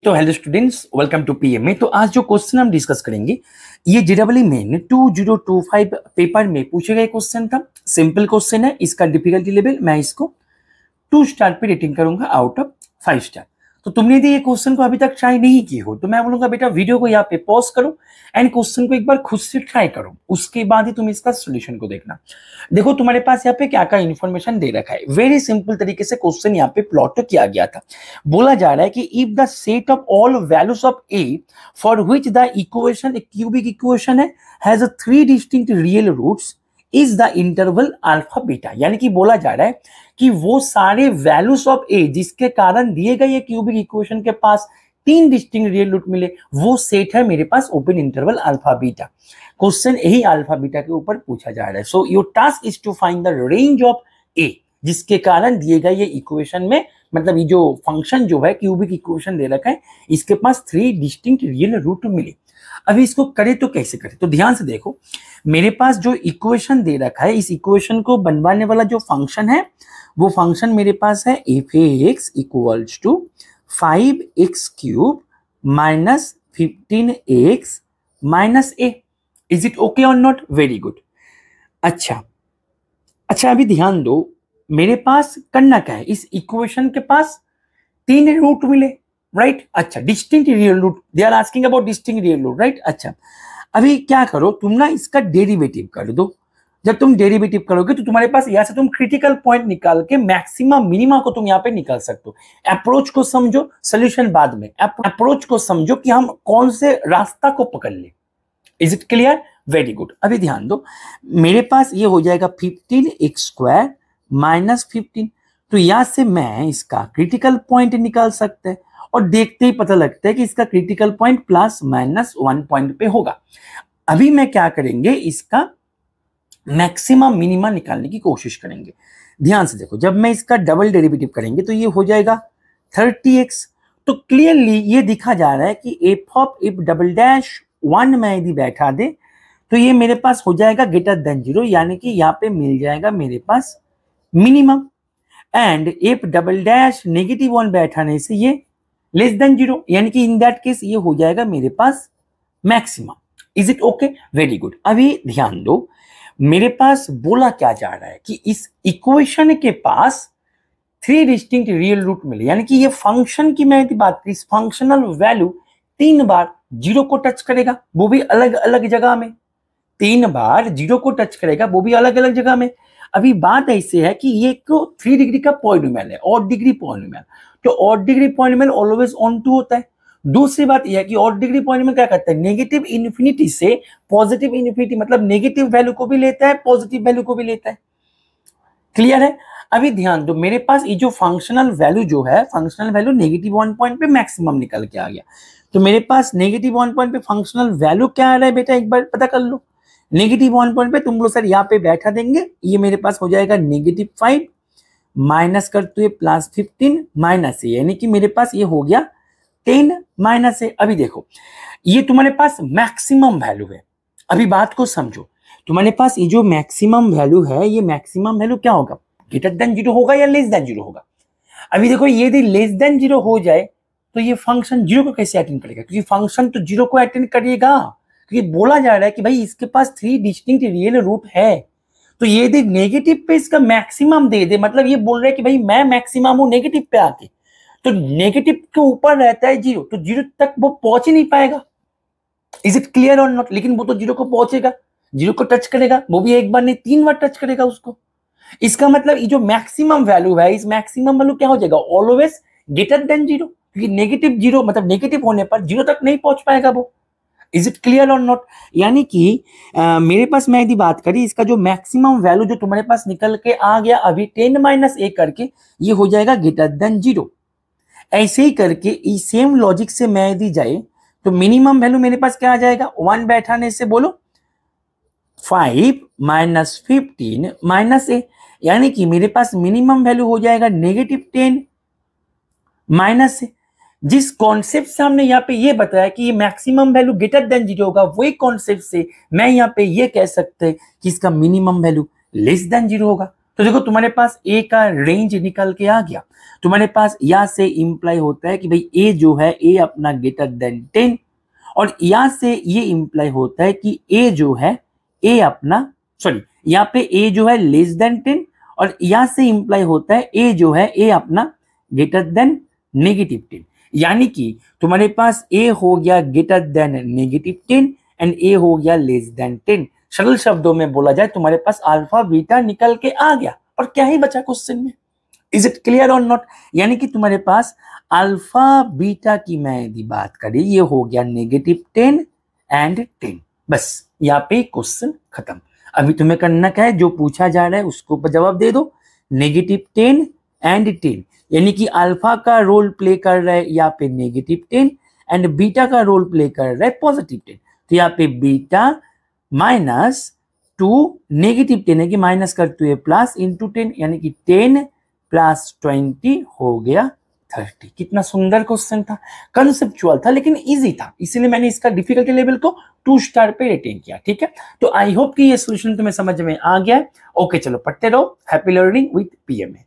तो hello students, welcome to PMA. तो आज जो क्वेश्चन हम डिस्कस करेंगे ये जेईई मेन 2025 पेपर में पूछे गए क्वेश्चन था। सिंपल क्वेश्चन है, इसका डिफिकल्टी लेवल मैं इसको 2 स्टार पे रेटिंग करूंगा आउट ऑफ 5 स्टार। तो तुमने यदि ये क्वेश्चन को अभी तक ट्राई नहीं की हो तो मैं बोलूंगा बेटा वीडियो को यहाँ पे पॉज करो एंड क्वेश्चन को एक बार खुद से ट्राई करो, उसके बाद ही तुम इसका सोल्यूशन को देखना। देखो तुम्हारे पास यहाँ पे क्या क्या इन्फॉर्मेशन दे रखा है। वेरी सिंपल तरीके से क्वेश्चन यहाँ पे प्लॉट किया गया था। बोला जा रहा है कि if the set of all values of a for which the equation एक क्यूबिक इक्वेशन है has 3 distinct real roots is the interval alpha beta. यानी कि बोला जा रहा है कि वो सारे वैल्यूज ऑफ ए जिसके कारण दिए गए ये क्यूबिक इक्वेशन के पास 3 डिस्टिंक्ट रियल रूट मिले, वो सेट है मेरे पास open interval alpha beta. Question यही अल्फा बीटा के ऊपर पूछा जा रहा है। So your task is to find the range of a जिसके कारण दिए गए ये इक्वेशन में, मतलब ये जो फंक्शन जो है क्यूबिक इक्वेशन दे रखा है, इसके पास 3 डिस्टिंक्ट रियल रूट मिले। अभी इसको करे तो कैसे करें, तो ध्यान से देखो। मेरे पास जो इक्वेशन दे रखा है, इस इक्वेशन को बनवाने वाला जो फंक्शन है वो फंक्शन मेरे पास है f x equals to 5x cube minus 15x minus a. Is it okay और नॉट? Very good. अच्छा, अभी ध्यान दो, मेरे पास करना क्या है, इस इक्वेशन के पास 3 रूट मिले, राइट? अच्छा, distinct real root, they are asking about distinct real root, right? अच्छा, अभी क्या करो तुम ना, इसका डेरिवेटिव कर दो। जब तुम डेरिवेटिव करोगे तो तुम्हारे पास यहां से तुम क्रिटिकल पॉइंट निकाल के मैक्सिमम मिनिमा को तुम यहां पे निकाल सकते हो। अप्रोच को समझो, सोल्यूशन बाद में। अप्रोच को समझो कि हम कौन से रास्ता को पकड़ ले। Is it clear? Very good. अभी ध्यान दो, मेरे पास ये हो जाएगा 15x स्क्वायर माइनस 15। तो यहां से मैं इसका क्रिटिकल पॉइंट निकाल सकते हैं और देखते ही पता लगता है कि इसका critical point plus minus 1 point पे होगा। अभी मैं क्या करेंगे, इसका मैक्सिमम मिनिमा निकालने की कोशिश करेंगे। ध्यान से देखो, जब मैं इसका डबल डेरिवेटिव करेंगे तो ये हो जाएगा 30x। तो क्लियरली ये दिखा जा रहा है कि F of if double dash 1 में यदि बैठा दे तो ये मेरे पास हो जाएगा ग्रेटर देन 0, यानी कि यहाँ पे मिल जाएगा मेरे पास minimum. And if double dash -1 बैठाने से ये लेस देन 0, यानी कि इन दैट केस ये हो जाएगा मेरे पास maximum. Is it okay? Very good. अभी ध्यान दो, मेरे पास बोला क्या जा रहा है कि इस इक्वेशन के पास 3 डिस्टिंक्ट रियल रूट मिले, यानी कि ये फंक्शन की मैं यदि बात करी, इस फंक्शनल वैल्यू 3 बार 0 को टच करेगा, वो भी अलग अलग जगह में। 3 बार 0 को टच करेगा, वो भी अलग अलग जगह में। अभी बात ऐसे है कि ये 3 डिग्री का पॉलिनोमियल है, ऑड डिग्री पॉलिनोमियल। तो odd degree polynomial always onto होता है। दूसरी बात यह है कि ऑड डिग्री पॉलिनोमियल क्या करता है, नेगेटिव इन्फिनिटी से पॉजिटिव इन्फिनिटी, मतलब नेगेटिव वैल्यू को भी लेता है, पॉजिटिव वैल्यू को भी लेता है। क्लियर है? अभी ध्यान दो, मेरे पास ये जो फंक्शनल वैल्यू जो है, फंक्शनल वैल्यू -1 पॉइंट पे मैक्सिमम निकल के आ गया। तो मेरे पास -1 पॉइंट पे फंक्शनल वैल्यू क्या आ रहा है बेटा, एक बार पता कर लो। -1 पॉइंट पे तुम लोग सर यहाँ पे बैठा देंगे, ये मेरे पास हो जाएगा -5 माइनस करते हुए प्लस 15 माइनस ए, यानी कि मेरे पास ये हो गया 10 माइनस है। अभी देखो, ये तुम्हारे पास मैक्सिमम वैल्यू है। अभी बात को समझो, तुम्हारे पास ये जो मैक्सिमम वैल्यू है, ये मैक्सिमम वैल्यू क्या होगा, ग्रेटर देन 0 होगा या लेस देन 0 होगा? अभी देखो, ये यदि लेस देन 0 हो जाए तो ये फंक्शन 0 को कैसे अटेंड करेगा, क्योंकि फंक्शन तो 0 को अटेंड करेगा, क्योंकि बोला जा रहा है कि भाई इसके पास 3 डिस्टिंक्ट रियल रूट है। तो ये यदि नेगेटिव पे इसका मैक्सिमम दे दे, मतलब ये बोल रहा है कि भाई मैं मैक्सिमम हूं नेगेटिव पे आके, तो नेगेटिव के ऊपर रहता है 0, तो 0 तक वो पहुंच ही नहीं पाएगा। इज इट क्लियर और नॉट? लेकिन वो तो 0 को पहुंचेगा, 0 को टच करेगा, वो भी एक बार नहीं 3 बार टच करेगा उसको। इसका मतलब ये जो मैक्सिमम वैल्यू है, इस मैक्सिमम वैल्यू क्या हो जाएगा, ऑलवेज ग्रेटर देन 0, क्योंकि नेगेटिव 0 मतलब नेगेटिव होने पर 0 तक नहीं पहुंच पाएगा वो। इज इट क्लियर और नॉट? यानी कि मेरे पास मैं यदि बात करी, इसका जो मैक्सिमम वैल्यू जो तुम्हारे पास निकल के आ गया अभी 10 माइनस ए करके, ये हो जाएगा ग्रेटर देन 0। ऐसे ही करके इस सेम लॉजिक से मैं यदि जाए तो मिनिमम वैल्यू मेरे पास क्या आ जाएगा, 1 बैठाने से बोलो 5 माइनस 15 माइनस ए, यानी कि मेरे पास मिनिमम वैल्यू हो जाएगा -10 माइनस ए। जिस कॉन्सेप्ट से हमने यहाँ पे ये बताया कि ये मैक्सिमम वैल्यू ग्रेटर देन 0 होगा, वही कॉन्सेप्ट से मैं यहाँ पे ये कह सकते हैं कि इसका मिनिमम वैल्यू लेस देन 0 होगा। तो देखो तुम्हारे पास ए का रेंज निकल के आ गया। तुम्हारे पास या से इंप्लाई होता है कि भाई ए जो है ए अपना ग्रेटर देन 10, और या से ये इंप्लाई होता है कि ए जो है ए अपना सॉरी यहाँ पे ए जो है लेस देन 10, और या से इंप्लाई होता है ए जो है ए अपना ग्रेटर देन नेगेटिव 10। यानी कि तुम्हारे पास ए हो गया ग्रेटर देन नेगेटिव 10 एंड ए हो गया लेस देन 10। सरल शब्दों में बोला जाए तुम्हारे पास अल्फा बीटा निकल के आ गया, और क्या ही बचा क्वेश्चन में। इज इट क्लियर और नॉट? यानी कि तुम्हारे पास अल्फा बीटा की मैं यदि बात करें, ये हो गया नेगेटिव 10 एंड 10। बस यहाँ पे क्वेश्चन खत्म। अभी तुम्हें करना क्या है, जो पूछा जा रहा है उसको ऊपर जवाब दे दो। नेगेटिव 10 एंड 10, यानी कि अल्फा का रोल प्ले कर रहा है यहाँ पे नेगेटिव 10 एंड बीटा का रोल प्ले कर रहा है पॉजिटिव 10। तो यहाँ पे बीटा माइनस 2 नेगेटिव 10 है कि माइनस करते हुए प्लस इंटू 10, यानी कि 10 प्लस 20 हो गया 30। कितना सुंदर क्वेश्चन था, कंसेप्चुअल था लेकिन इजी था, इसीलिए मैंने इसका डिफिकल्टी लेवल को 2 स्टार पे रेटिंग किया। ठीक है, तो आई होप कि ये सोल्यूशन तुम्हें समझ में आ गया है। ओके चलो पढ़ते रहो। Happy learning with PMA.